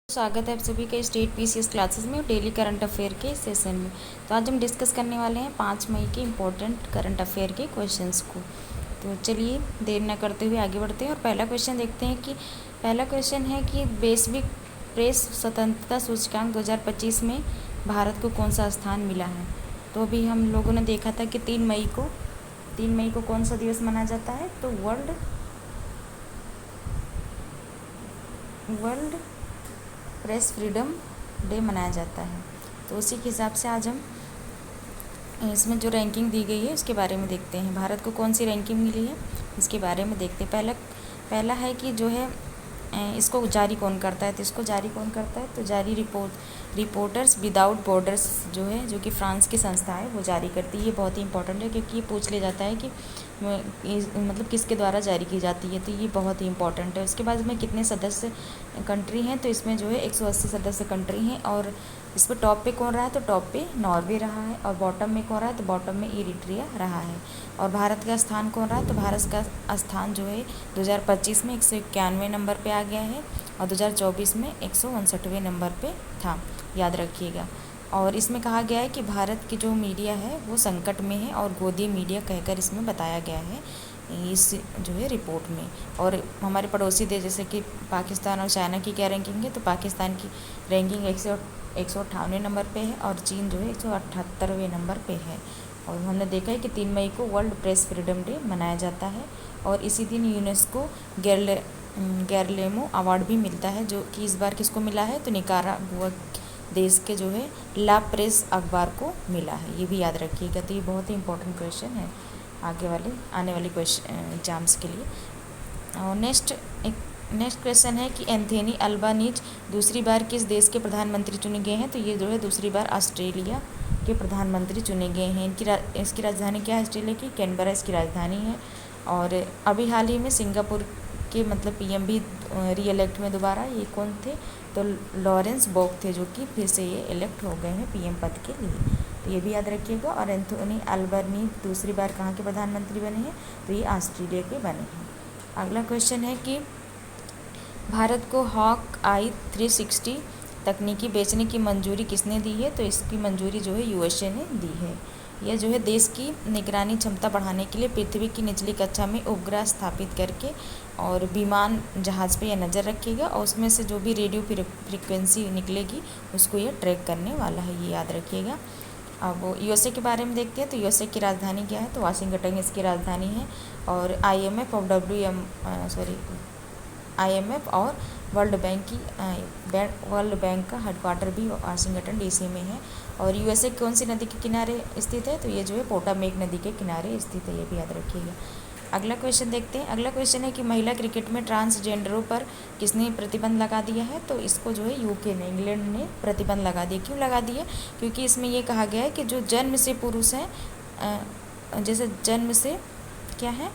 स्वागत है आप सभी का स्टेट पीसीएस क्लासेस में और डेली करंट अफेयर के सेशन में। तो आज हम डिस्कस करने वाले हैं 5 मई के इम्पोर्टेंट करंट अफेयर के क्वेश्चंस को। तो चलिए देर न करते हुए आगे बढ़ते हैं और पहला क्वेश्चन देखते हैं कि पहला क्वेश्चन है कि वैश्विक प्रेस स्वतंत्रता सूचकांक 2025 में भारत को कौन सा स्थान मिला है। तो अभी हम लोगों ने देखा था कि 3 मई को कौन सा दिवस मनाया जाता है, तो वर्ल्ड प्रेस फ्रीडम डे मनाया जाता है। तो उसी के हिसाब से आज हम इसमें जो रैंकिंग दी गई है उसके बारे में देखते हैं। भारत को कौन सी रैंकिंग मिली है इसके बारे में देखते हैं। पहला है कि जो है इसको जारी कौन करता है, तो इसको जारी कौन करता है, तो जारी रिपोर्टर्स विदाउट बॉर्डर्स जो कि फ्रांस की संस्था है वो जारी करती है। ये बहुत ही इंपॉर्टेंट है क्योंकि ये पूछ ले जाता है कि मतलब किसके द्वारा जारी की जाती है, तो ये बहुत ही इंपॉर्टेंट है। उसके बाद में कितने सदस्य कंट्री हैं, तो इसमें जो है 180 सदस्य कंट्री हैं और इस पर टॉप पे कौन रहा है, तो टॉप पे नॉर्वे रहा है और बॉटम में कौन रहा है, तो बॉटम में इरिट्रिया रहा है। और भारत का स्थान कौन रहा है, तो भारत का स्थान जो है 2025 में 191 नंबर पे आ गया है और 2024 में 159वें नंबर पे था, याद रखिएगा। और इसमें कहा गया है कि भारत की जो मीडिया है वो संकट में है और गोदी मीडिया कहकर इसमें बताया गया है इस जो है रिपोर्ट में। और हमारे पड़ोसी देश जैसे कि पाकिस्तान और चाइना की क्या रैंकिंग है, तो पाकिस्तान की रैंकिंग 158वें नंबर पे है और चीन जो है 178वें नंबर पे है। और हमने देखा है कि 3 मई को वर्ल्ड प्रेस फ्रीडम डे मनाया जाता है और इसी दिन यूनेस्को गैरलेमो अवार्ड भी मिलता है, जो कि इस बार किसको मिला है, तो निकारागुआ देश के जो है ला प्रेस अखबार को मिला है। ये भी याद रखिएगा। तो ये बहुत ही इंपॉर्टेंट क्वेश्चन है आने वाले क्वेश्चन एग्जाम्स के लिए। और नेक्स्ट क्वेश्चन है कि एंथोनी अल्बानीज दूसरी बार किस देश के प्रधानमंत्री चुने गए हैं, तो ये जो है दूसरी बार ऑस्ट्रेलिया के प्रधानमंत्री चुने गए हैं। इसकी राजधानी क्या है, ऑस्ट्रेलिया की कैनबरा इसकी राजधानी है। और अभी हाल ही में सिंगापुर के मतलब पीएम भी री इलेक्ट में दोबारा, ये कौन थे, तो लॉरेंस बोग थे, जो कि फिर से ये इलेक्ट हो गए हैं पीएम पद के लिए। तो ये भी याद रखिएगा। और एंथोनी अल्बनीज दूसरी बार कहाँ के प्रधानमंत्री बने हैं, तो ये ऑस्ट्रेलिया के बने हैं। अगला क्वेश्चन है कि भारत को हॉक आई 360 तकनीकी बेचने की मंजूरी किसने दी है, तो इसकी मंजूरी जो है यूएसए ने दी है। यह जो है देश की निगरानी क्षमता बढ़ाने के लिए पृथ्वी की निचली कक्षा में उपग्रह स्थापित करके और विमान जहाज़ पे यह नज़र रखेगा और उसमें से जो भी रेडियो फ्रिक्वेंसी निकलेगी उसको यह ट्रैक करने वाला है, ये याद रखिएगा। अब यूएसए के बारे में देखते हैं। तो यूएसए की राजधानी क्या है, तो वाशिंगटन इसकी राजधानी है। और आईएमएफ और वर्ल्ड बैंक का हेडक्वार्टर भी वाशिंगटन डीसी में है। और यूएसए कौन सी नदी के किनारे स्थित है, तो ये जो है पोटामेक नदी के किनारे स्थित है, ये भी याद रखिएगा। अगला क्वेश्चन देखते हैं। अगला क्वेश्चन है कि महिला क्रिकेट में ट्रांसजेंडरों पर किसने प्रतिबंध लगा दिया है, तो इसको जो है यूके ने, इंग्लैंड ने प्रतिबंध लगा दिया। क्यों लगा दिया, क्योंकि इसमें ये कहा गया है कि जो जन्म से पुरुष हैं, जैसे जन्म से क्या है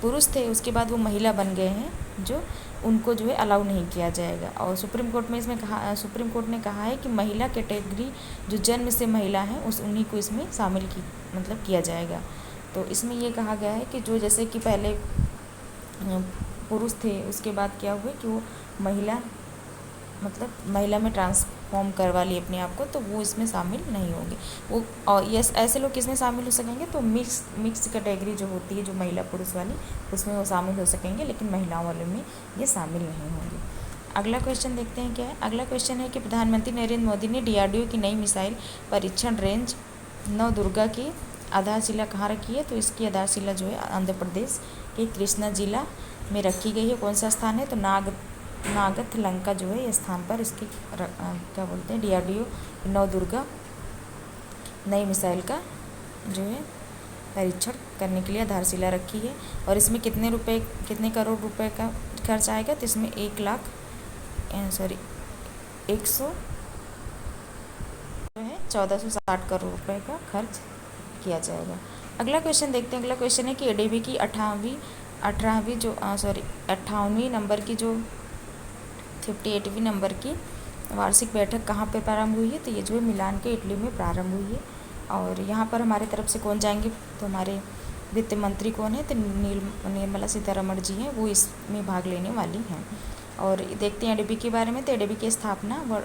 पुरुष थे, उसके बाद वो महिला बन गए हैं, जो उनको जो है अलाउ नहीं किया जाएगा। और सुप्रीम कोर्ट ने कहा है कि महिला कैटेगरी जो जन्म से महिला हैं उन्हीं को इसमें शामिल किया जाएगा। तो इसमें ये कहा गया है कि जो जैसे कि पहले पुरुष थे, उसके बाद क्या हुए कि वो महिला में ट्रांसफॉर्म करवा लिए अपने आप को, तो वो इसमें शामिल नहीं होंगे। वो और ऐसे लोग किसमें शामिल हो सकेंगे, तो मिक्स कैटेगरी जो होती है, जो महिला पुरुष वाली, उसमें वो शामिल हो सकेंगे, लेकिन महिलाओं वाले में ये शामिल नहीं होंगे। अगला क्वेश्चन देखते हैं क्या है। अगला क्वेश्चन है कि प्रधानमंत्री नरेंद्र मोदी ने डीआरडीओ की नई मिसाइल परीक्षण रेंज नवदुर्गा की आधारशिला कहाँ रखी है, तो इसकी आधारशिला जो है आंध्र प्रदेश के कृष्णा जिला में रखी गई है। कौन सा स्थान है, तो नागथलंका जो है स्थान पर इसकी क्या बोलते हैं, डीआरडीओ नवदुर्गा नई मिसाइल का जो है परीक्षण करने के लिए आधारशिला रखी है। और इसमें कितने करोड़ रुपए का खर्च आएगा, तो इसमें 1460 करोड़ रुपए का खर्च किया जाएगा। अगला क्वेश्चन देखते हैं। अगला क्वेश्चन है कि एडीबी की 58वीं नंबर की जो 58वीं नंबर की वार्षिक बैठक कहाँ पर प्रारंभ हुई है, तो ये जो है मिलान के इटली में प्रारंभ हुई है। और यहाँ पर हमारे तरफ से कौन जाएंगे, तो हमारे वित्त मंत्री कौन है, तो निर्मला सीतारमण जी हैं, वो इसमें भाग लेने वाली हैं। और देखते हैं एडीबी के बारे में। तो एडीबी की स्थापना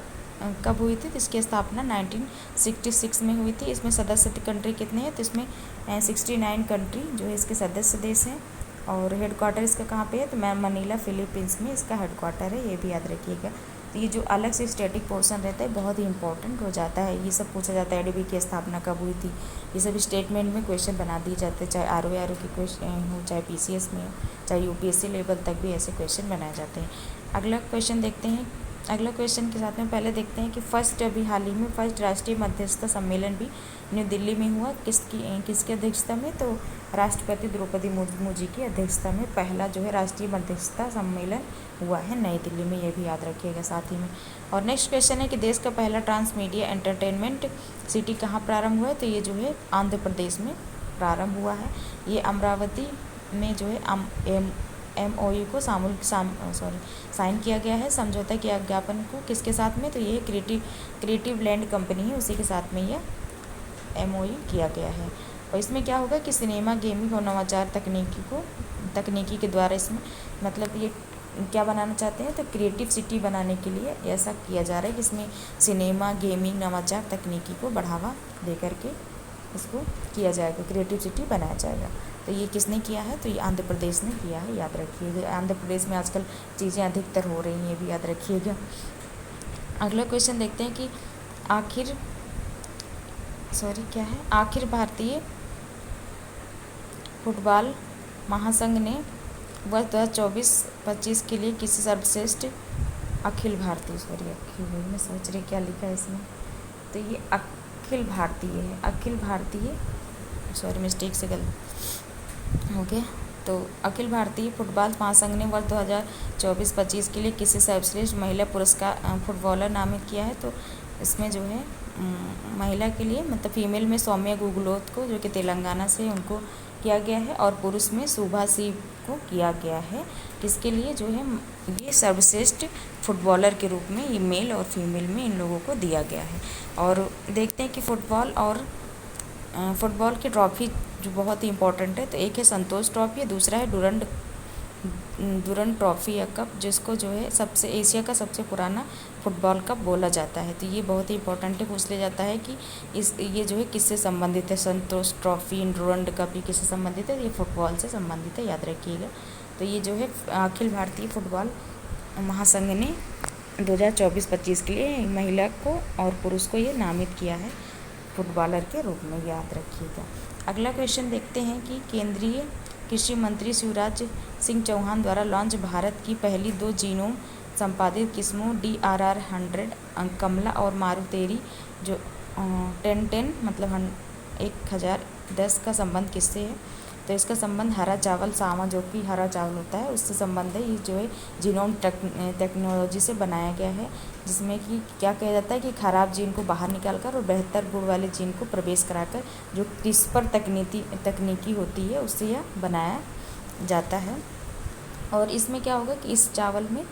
कब हुई थी? तो इसकी स्थापना 1966 में हुई थी। इसमें सदस्य कंट्री कितने हैं? तो इसमें 69 कंट्री जो है इसके सदस्य देश हैं। और हेडक्वार्टर इसका कहाँ पे है? तो मनीला फिलीपींस में इसका हेडक्वार्टर है, ये भी याद रखिएगा। तो ये जो अलग से स्टैटिक पोर्शन रहता है बहुत ही इंपॉर्टेंट हो जाता है। ये सब पूछा जाता है एडीबी की स्थापना कब हुई थी, ये सब स्टेटमेंट में क्वेश्चन बना दिए जाते हैं, चाहे आरओ की क्वेश्चन हो, चाहे पीसीएस में हो, चाहे यूपीएससी लेवल तक भी ऐसे क्वेश्चन बनाए जाते हैं। अगला क्वेश्चन देखते हैं। अगला क्वेश्चन के साथ में पहले देखते हैं कि अभी हाल ही में फर्स्ट राष्ट्रीय मध्यस्थता सम्मेलन भी न्यू दिल्ली में हुआ। किसकी अध्यक्षता में? तो राष्ट्रपति द्रौपदी मुर्मू जी की अध्यक्षता में पहला जो है राष्ट्रीय मध्यस्थता सम्मेलन हुआ है नई दिल्ली में, ये भी याद रखिएगा साथ ही में। और नेक्स्ट क्वेश्चन है कि देश का पहला ट्रांस मीडिया एंटरटेनमेंट सिटी कहाँ प्रारंभ हुआ है? तो ये जो है आंध्र प्रदेश में प्रारंभ हुआ है। ये अमरावती में जो है MOU को साइन किया गया है, समझौता के ज्ञापन को किसके साथ में? तो ये क्रिएटिव लैंड कंपनी है, उसी के साथ में यह MOU किया गया है। और इसमें क्या होगा कि सिनेमा, गेमिंग और नवाचार तकनीकी के द्वारा इसमें मतलब ये क्या बनाना चाहते हैं? तो क्रिएटिव सिटी बनाने के लिए ऐसा किया जा रहा है कि इसमें सिनेमा, गेमिंग, नवाचार तकनीकी को बढ़ावा दे करके इसको किया जाएगा, क्रिएटिव सिटी बनाया जाएगा। तो ये किसने किया है? तो ये आंध्र प्रदेश ने किया है, याद रखिएगा। आंध्र प्रदेश में आजकल चीज़ें अधिकतर हो रही हैं, ये भी याद रखिएगा। अगला क्वेश्चन देखते हैं कि आखिर भारतीय फुटबॉल महासंघ ने वर्ष 2024-25 के लिए किसी सर्वश्रेष्ठ मैं सोच रही क्या लिखा है इसमें। तो ये अखिल भारतीय मिस्टेक से गलत हो गया। तो अखिल भारतीय फुटबॉल महासंघ ने वर्ष 2024-25 के लिए किसी सर्वश्रेष्ठ महिला पुरस्कार फुटबॉलर नामित किया है। तो इसमें जो है महिला के लिए मतलब फीमेल में सौम्या गुगलोत को, जो कि तेलंगाना से, उनको किया गया है। और पुरुष में शुभासी को किया गया है। किसके लिए? जो है ये सर्वश्रेष्ठ फुटबॉलर के रूप में ये मेल और फीमेल में इन लोगों को दिया गया है। और देखते हैं कि फुटबॉल की ट्रॉफी जो बहुत ही इंपॉर्टेंट है। तो एक है संतोष ट्रॉफी, दूसरा है डुरंड ट्रॉफी या कप, जिसको जो है एशिया का सबसे पुराना फुटबॉल कप बोला जाता है। तो ये बहुत ही इंपॉर्टेंट है, पूछ लिया जाता है कि ये जो है किससे संबंधित है? संतोष ट्रॉफी, डुरंड कप, ये किससे संबंधित है? ये फुटबॉल से संबंधित है, याद रखिएगा। तो ये जो है अखिल भारतीय फुटबॉल महासंघ ने 2024-25 के लिए महिला को और पुरुष को ये नामित किया है फुटबॉलर के रूप में, याद रखिएगा। अगला क्वेश्चन देखते हैं कि केंद्रीय कृषि मंत्री शिवराज सिंह चौहान द्वारा लॉन्च भारत की पहली 2 जीनोम संपादित किस्मों DRR 100 कमला और मारुतेरी जो 1010 मतलब 1010 का संबंध किससे है? तो इसका संबंध हरा चावल सावा, जो कि हरा चावल होता है, उससे संबंध है। ये जो है जीनोम टेक्नोलॉजी से बनाया गया है, जिसमें कि क्या कहा जाता है कि खराब जीन को बाहर निकालकर और बेहतर गुण वाले जीन को प्रवेश कराकर जो क्रिस्पर तकनीकी होती है उससे यह बनाया जाता है। और इसमें क्या होगा कि इस चावल में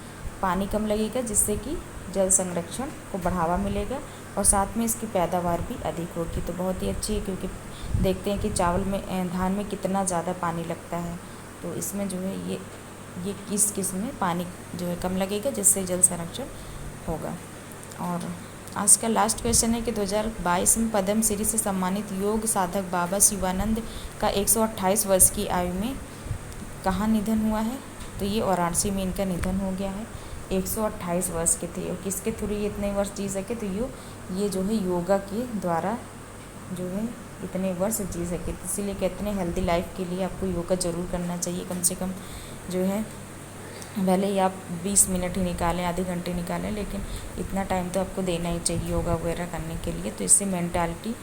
पानी कम लगेगा, जिससे कि जल संरक्षण को बढ़ावा मिलेगा और साथ में इसकी पैदावार भी अधिक होगी। तो बहुत ही अच्छी है, क्योंकि देखते हैं कि धान में कितना ज़्यादा पानी लगता है। तो इसमें जो है ये किस किस्म में पानी जो है कम लगेगा, जिससे जल संरक्षण होगा। और आज का लास्ट क्वेश्चन है कि 2022 में पद्म श्री से सम्मानित योग साधक बाबा शिवानंद का 128 वर्ष की आयु में कहाँ निधन हुआ है? तो ये वाराणसी में इनका निधन हो गया है। 128 वर्ष के थे, और किसके थ्रू ये इतने वर्ष जी सके? तो ये जो है योगा के द्वारा जो है इतने वर्ष जी सके। इसीलिए कहते हैं हेल्दी लाइफ के लिए आपको योगा ज़रूर करना चाहिए। कम से कम जो है भले ही आप 20 मिनट ही निकालें, आधे घंटे निकालें, लेकिन इतना टाइम तो आपको देना ही चाहिए योगा वगैरह करने के लिए। तो इससे मेंटालिटी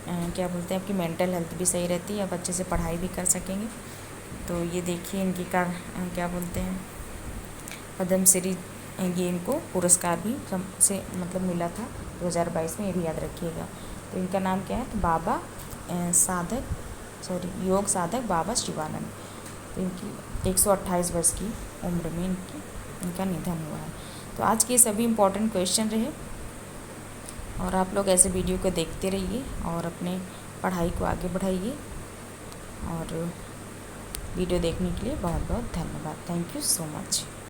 क्या बोलते हैं, आपकी मेंटल हेल्थ भी सही रहती है, आप अच्छे से पढ़ाई भी कर सकेंगे। तो ये देखिए इनकी क्या बोलते हैं पद्मश्री गेम को पुरस्कार भी से मतलब मिला था 2022 में, ये भी याद रखिएगा। तो इनका नाम क्या है? तो योग साधक बाबा शिवानंद। तो इनकी 128 वर्ष की उम्र में इनका निधन हुआ है। तो आज के सभी इम्पोर्टेंट क्वेश्चन रहे, और आप लोग ऐसे वीडियो को देखते रहिए और अपने पढ़ाई को आगे बढ़ाइए। और वीडियो देखने के लिए बहुत बहुत धन्यवाद। Thank you so much.